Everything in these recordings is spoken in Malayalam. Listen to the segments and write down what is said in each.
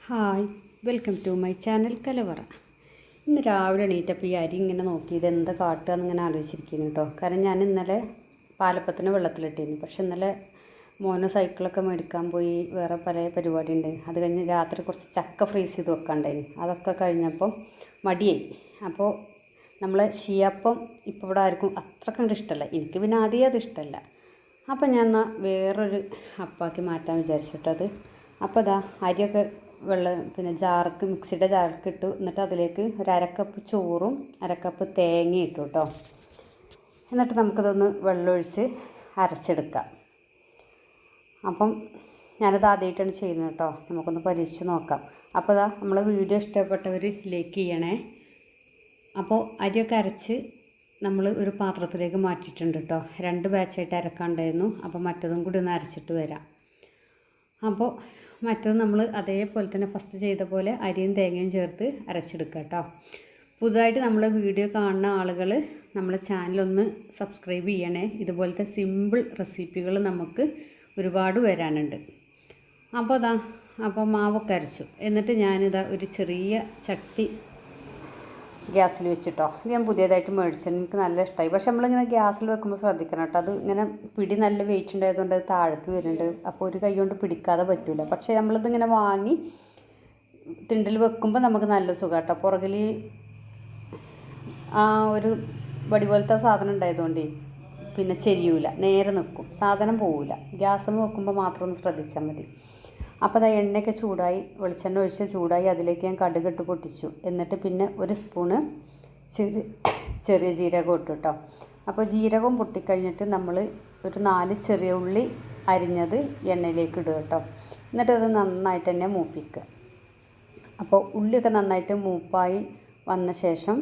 Hi, welcome to my channel Kalavara. ഇന്ന് രാവിലെ എണീറ്റപ്പോൾ ഈ അരി ഇങ്ങനെ നോക്കി ഇതെന്താ കാട്ടുക എന്നിങ്ങനെ ആലോചിച്ചിരിക്കുന്നു കേട്ടോ. കാരണം ഞാൻ ഇന്നലെ പാലപ്പത്തിന് വെള്ളത്തിലിട്ടിരുന്നു. പക്ഷെ ഇന്നലെ മോനെ സൈക്കിളൊക്കെ മേടിക്കാൻ പോയി, വേറെ പല പരിപാടി ഉണ്ട്. അത് കഴിഞ്ഞ് രാത്രി കുറച്ച് ചക്ക ഫ്രീസ് ചെയ്ത് വെക്കാണ്ടായിരുന്നു. അതൊക്കെ കഴിഞ്ഞപ്പോൾ മടിയായി. അപ്പോൾ നമ്മളെ ഷിയപ്പം ഇപ്പോൾ ഇവിടെ ആർക്കും അത്ര കണ്ട് ഇഷ്ടമല്ല. എനിക്ക് പിന്നെ ആദ്യം അത് ഇഷ്ടമല്ല. അപ്പോൾ ഞാൻ എന്നാൽ വേറൊരു അപ്പാക്കി മാറ്റാൻ വിചാരിച്ചിട്ടത്. അപ്പോൾ ഇതാ അരിയൊക്കെ ജാർക്ക് മിക്സിയുടെ ജാർക്ക് ഇട്ടു. എന്നിട്ട് അതിലേക്ക് ഒരു അരക്കപ്പ് ചോറും അരക്കപ്പ് തേങ്ങ ഇട്ടു കേട്ടോ. എന്നിട്ട് നമുക്കിതൊന്ന് വെള്ളമൊഴിച്ച് അരച്ചെടുക്കാം. അപ്പം ഞാനത് ആദ്യമായിട്ടാണ് ചെയ്യുന്നത് കേട്ടോ. നമുക്കൊന്ന് പരീക്ഷിച്ച് നോക്കാം. അപ്പോൾ ഇതാ നമ്മളെ വീഡിയോ ഇഷ്ടപ്പെട്ടവർ ലൈക്ക് ചെയ്യണേ. അപ്പോൾ അരിയൊക്കെ അരച്ച് നമ്മൾ ഒരു പാത്രത്തിലേക്ക് മാറ്റിയിട്ടുണ്ട് കേട്ടോ. 2 ബാച്ചായിട്ട് അരക്കാണ്ടായിരുന്നു. അപ്പോൾ മറ്റതും കൂടി ഒന്ന് അരച്ചിട്ട് വരാം. അപ്പോൾ മറ്റത് നമ്മൾ അതേപോലെ തന്നെ ഫസ്റ്റ് ചെയ്ത പോലെ അരിയും തേങ്ങയും ചേർത്ത് അരച്ചെടുക്കുക കേട്ടോ. പുതുതായിട്ട് നമ്മളെ വീഡിയോ കാണുന്ന ആളുകൾ നമ്മളെ ചാനലൊന്ന് സബ്സ്ക്രൈബ് ചെയ്യണേ. ഇതുപോലത്തെ സിമ്പിൾ റെസിപ്പികൾ നമുക്ക് ഒരുപാട് വരാനുണ്ട്. അപ്പോൾ മാവൊക്കെ അരച്ചു. എന്നിട്ട് ഞാനിതാ ഒരു ചെറിയ ചട്ടി ഗ്യാസിൽ വെച്ചിട്ടോ. ഇത് ഞാൻ പുതിയതായിട്ട് മേടിച്ചത്, എനിക്ക് നല്ല ഇഷ്ടമായി. പക്ഷെ നമ്മളിങ്ങനെ ഗ്യാസിൽ വെക്കുമ്പോൾ ശ്രദ്ധിക്കണം കേട്ടോ. അത് ഇങ്ങനെ പിടി നല്ല വെയിറ്റ് ഉണ്ടായതുകൊണ്ട് അത് താഴേക്ക് വരുന്നുണ്ട്. അപ്പോൾ ഒരു കൈ കൊണ്ട് പിടിക്കാതെ പറ്റില്ല. പക്ഷേ നമ്മളിതിങ്ങനെ വാങ്ങി തിണ്ടിൽ വെക്കുമ്പോൾ നമുക്ക് നല്ല സുഖം കേട്ടോ. പുറകിൽ ഒരു വടി പോലത്തെ സാധനം ഉണ്ടായതുകൊണ്ട് പിന്നെ ചെരിയൂല, നേരെ നിൽക്കും, സാധനം പോവില്ല. ഗ്യാസിൽ വെക്കുമ്പോൾ മാത്രം ഒന്ന് ശ്രദ്ധിച്ചാൽ മതി. അപ്പോൾ അത് എണ്ണയൊക്കെ ചൂടായി, വെളിച്ചെണ്ണ ഒഴിച്ച് ചൂടായി. അതിലേക്ക് ഞാൻ കടുകിട്ട് പൊട്ടിച്ചു. എന്നിട്ട് പിന്നെ ഒരു സ്പൂണ് ചെറിയ ജീരകം ഇട്ടു കേട്ടോ. അപ്പോൾ ജീരകം പൊട്ടിക്കഴിഞ്ഞിട്ട് നമ്മൾ ഒരു 4 ചെറിയ ഉള്ളി അരിഞ്ഞത് എണ്ണയിലേക്ക് ഇടുക കേട്ടോ. എന്നിട്ട് അത് നന്നായിട്ട് തന്നെ മൂപ്പിക്കുക. അപ്പോൾ ഉള്ളിയൊക്കെ നന്നായിട്ട് മൂപ്പായി വന്ന ശേഷം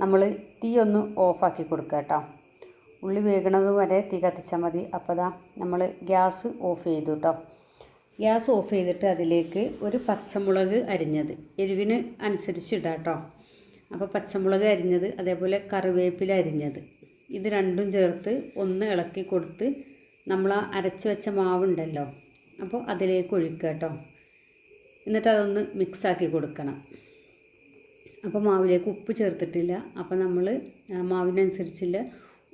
നമ്മൾ തീ ഒന്ന് ഓഫാക്കി കൊടുക്കുക കേട്ടോ. ഉള്ളി വേകണത് വരെ തീ കത്തിച്ചാൽ മതി. അപ്പോൾ നമ്മൾ ഗ്യാസ് ഓഫ് ചെയ്തു കേട്ടോ. ഗ്യാസ് ഓഫ് ചെയ്തിട്ട് അതിലേക്ക് ഒരു പച്ചമുളക് അരിഞ്ഞത്, എരിവിന് അനുസരിച്ച് ഇടാം കേട്ടോ. അപ്പോൾ പച്ചമുളക് അരിഞ്ഞത്, അതേപോലെ കറിവേപ്പില അരിഞ്ഞത്, ഇത് രണ്ടും ചേർത്ത് ഒന്ന് ഇളക്കി കൊടുത്ത് നമ്മൾ അരച്ച് വെച്ച മാവുണ്ടല്ലോ, അപ്പോൾ അതിലേക്ക് ഒഴിക്കുക കേട്ടോ. എന്നിട്ട് അതൊന്ന് മിക്സാക്കി കൊടുക്കണം. അപ്പോൾ മാവിലേക്ക് ഉപ്പ് ചേർത്തിട്ടില്ല. അപ്പോൾ നമ്മൾ മാവിനനുസരിച്ചുള്ള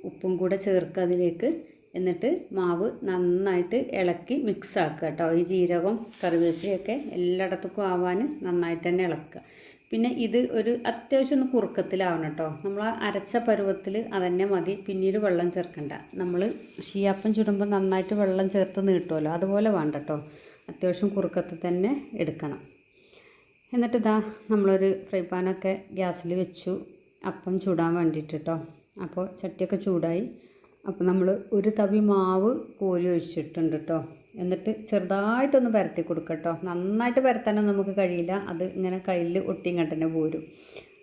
ഉപ്പും കൂടെ ചേർക്കുക അതിലേക്ക്. എന്നിട്ട് മാവ് നന്നായിട്ട് ഇളക്കി മിക്സ് ആക്കുക കേട്ടോ. ഈ ജീരകം കറിവേപ്പിലയൊക്കെ എല്ലായിടത്തേക്കും ആവാൻ നന്നായിട്ട് തന്നെ ഇളക്കുക. പിന്നെ ഇത് ഒരു അത്യാവശ്യം ഒന്ന് കുറുക്കത്തിലാവണം കേട്ടോ. നമ്മൾ അരച്ച പരുവത്തിൽ അതന്നെ മതി, പിന്നീട് വെള്ളം ചേർക്കണ്ട. നമ്മൾ ഷിയാപ്പം ചുടുമ്പോൾ നന്നായിട്ട് വെള്ളം ചേർത്ത് നീട്ടുമല്ലോ, അതുപോലെ വേണ്ട കേട്ടോ. അത്യാവശ്യം കുറുക്കത്തിൽ തന്നെ എടുക്കണം. എന്നിട്ട് നമ്മളൊരു ഫ്രൈ പാനൊക്കെ ഗ്യാസിൽ വെച്ചു അപ്പം ചൂടാൻ വേണ്ടിയിട്ട് കേട്ടോ. അപ്പോൾ ചട്ടിയൊക്കെ ചൂടായി. അപ്പോൾ നമ്മൾ ഒരു തവി മാവ് കോരി ഒഴിച്ചിട്ടുണ്ട് കേട്ടോ. എന്നിട്ട് ചെറുതായിട്ടൊന്ന് പരത്തി കൊടുക്കുക കേട്ടോ. നന്നായിട്ട് പരത്താനൊന്നും നമുക്ക് കഴിയില്ല, അത് ഇങ്ങനെ കയ്യിൽ ഒട്ടിയും കണ്ടന്നെ പോരും.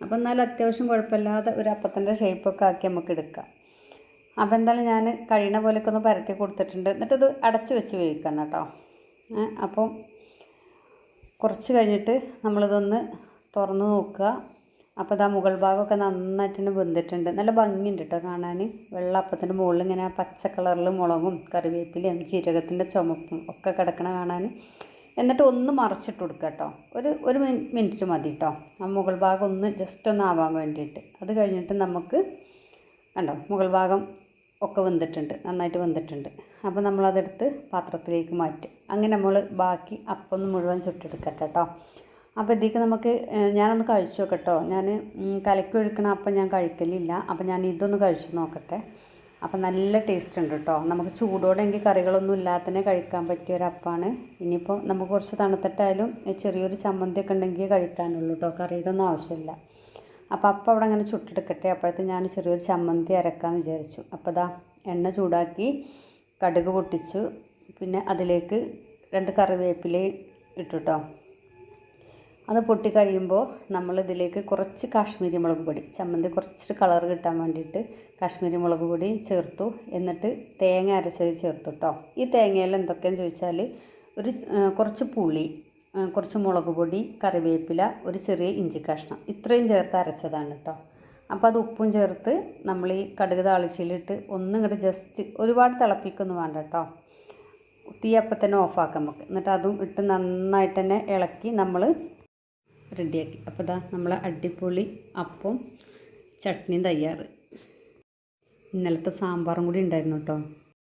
അപ്പോൾ എന്നാലും അത്യാവശ്യം കുഴപ്പമില്ലാതെ ഒരു അപ്പത്തിൻ്റെ ഷേപ്പൊക്കെ ആക്കി നമുക്ക് എടുക്കാം. അപ്പോൾ എന്തായാലും ഞാൻ കഴിയുന്ന പോലെയൊക്കെ ഒന്ന് പരത്തി കൊടുത്തിട്ടുണ്ട്. എന്നിട്ടത് അടച്ച് വെച്ച് വേവിക്കണം കേട്ടോ. അപ്പോൾ കുറച്ച് കഴിഞ്ഞിട്ട് നമ്മളിതൊന്ന് തുറന്ന് നോക്കുക. അപ്പോൾ മുകൾ ഭാഗമൊക്കെ നന്നായിട്ട് തന്നെ വെന്തിട്ടുണ്ട്. നല്ല ഭംഗിയുണ്ട് കേട്ടോ കാണാൻ. വെള്ളപ്പത്തിൻ്റെ മുകളിൽ ഇങ്ങനെ പച്ച കളറിൽ മുളകും കറിവേപ്പിലയും ജീരകത്തിൻ്റെ ചുമപ്പും ഒക്കെ കിടക്കണ കാണാൻ. എന്നിട്ട് ഒന്ന് മറിച്ചിട്ട് കൊടുക്കുക കേട്ടോ. ഒരു മിനിറ്റ് മതി കേട്ടോ. ആ മുകൾ ഭാഗം ഒന്ന് ജസ്റ്റ് ഒന്ന് ആവാൻ വേണ്ടിയിട്ട്. അത് കഴിഞ്ഞിട്ട് നമുക്ക് കണ്ടോ മുകൾ ഭാഗം ഒക്കെ വെന്തിട്ടുണ്ട്, നന്നായിട്ട് വെന്തിട്ടുണ്ട്. അപ്പോൾ നമ്മളതെടുത്ത് പാത്രത്തിലേക്ക് മാറ്റും. അങ്ങനെ നമ്മൾ ബാക്കി അപ്പം മുഴുവൻ ചുട്ടെടുക്കട്ടെ കേട്ടോ. അപ്പോൾ ഇതിലേക്ക് നമുക്ക് ഞാനൊന്ന് കഴിച്ചു നോക്കട്ടോ. ഞാൻ കലക്കി ഒഴിക്കണ അപ്പം ഞാൻ കഴിക്കലില്ല. അപ്പോൾ ഞാൻ ഇതൊന്ന് കഴിച്ച് നോക്കട്ടെ. അപ്പോൾ നല്ല ടേസ്റ്റ് ഉണ്ട് കേട്ടോ. നമുക്ക് ചൂടോടെ എങ്കിൽ കറികളൊന്നും ഇല്ലാത്തന്നെ കഴിക്കാൻ പറ്റിയ ഒരു അപ്പമാണ്. ഇനിയിപ്പോൾ നമുക്ക് കുറച്ച് തണുത്തിട്ടായാലും ചെറിയൊരു ചമ്മന്തിയൊക്കെ ഉണ്ടെങ്കിൽ കഴിക്കാനുള്ളൂ കേട്ടോ. കറിയുടെ ഒന്നും ആവശ്യമില്ല. അപ്പോൾ അപ്പം അവിടെ അങ്ങനെ ചുട്ടെടുക്കട്ടെ. അപ്പോഴത്തെ ഞാൻ ചെറിയൊരു ചമ്മന്തി അരക്കാമെന്ന് വിചാരിച്ചു. അപ്പോൾ എണ്ണ ചൂടാക്കി കടുക് പൊട്ടിച്ചു. പിന്നെ അതിലേക്ക് 2 കറിവേപ്പില ഇട്ടു കേട്ടോ. അത് പൊട്ടിക്കഴിയുമ്പോൾ നമ്മളിതിലേക്ക് കുറച്ച് കാശ്മീരി മുളക് പൊടി, ചമ്മന്തി കുറച്ച് കളർ കിട്ടാൻ വേണ്ടിയിട്ട് കാശ്മീരി മുളക് പൊടി ചേർത്തു. എന്നിട്ട് തേങ്ങ അരച്ചത് ചേർത്തു കേട്ടോ. ഈ തേങ്ങയിൽ എന്തൊക്കെയാണെന്ന് ചോദിച്ചാൽ കുറച്ച് പുളി, കുറച്ച് മുളക് പൊടി, കറിവേപ്പില, ഒരു ചെറിയ ഇഞ്ചി കഷ്ണം, ഇത്രയും ചേർത്ത് അരച്ചതാണ് കേട്ടോ. അപ്പോൾ അത് ഉപ്പും ചേർത്ത് നമ്മൾ ഈ കടുക് താളിച്ചിലിട്ട് ഒന്നും ഇങ്ങോട്ട് ജസ്റ്റ് ഒരുപാട് തിളപ്പിക്കൊന്നും വേണ്ട കേട്ടോ. തീ അപ്പം തന്നെ ഓഫാക്കാം നമുക്ക്. എന്നിട്ട് അതും ഇട്ട് നന്നായിട്ട് തന്നെ ഇളക്കി നമ്മൾ റെഡിയാക്കി. അപ്പോൾ ഇതാ നമ്മളെ അടിപൊളി അപ്പം ചട്നിയും തയ്യാറ്. ഇന്നലത്തെ സാമ്പാറും കൂടി ഉണ്ടായിരുന്നു കേട്ടോ.